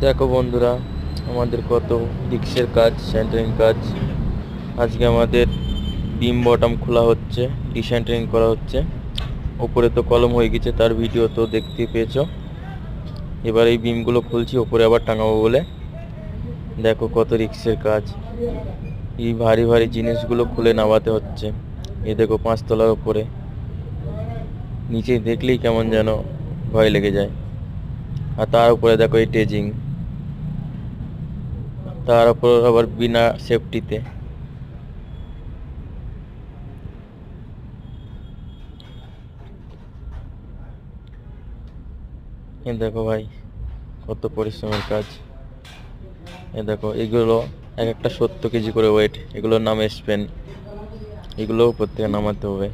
দেখো বন্ধুরা, আমাদের কত রিক্সের কাজ, সেন্টারিং কাজ। আজকে আমাদের বিম বটম খোলা হচ্ছে, ডিসেন্টারিং করা হচ্ছে। ওপরে তো কলম হয়ে গেছে, তার ভিডিও তো দেখতে পেয়েছো। এবার এই বিমগুলো খুলছি, ওপরে আবার টাঙাবো বলে। দেখো কত রিক্সের কাজ। এই ভারী ভারী জিনিসগুলো খুলে নামাতে হচ্ছে। এই দেখো 5 তলার ওপরে, নিচে দেখলেই কেমন যেন ভয় লেগে যায়। আর তার উপরে দেখো এই টেজিং, তার উপর আবার বিনা সেফটিতে। এ দেখো ভাই, কত পরিশ্রমের কাজ। এ দেখো এগুলো এক একটা 70 কেজি করে ওয়েট, এগুলোর নাম স্পেন। এগুলোও উপর থেকে নামাতে হবে।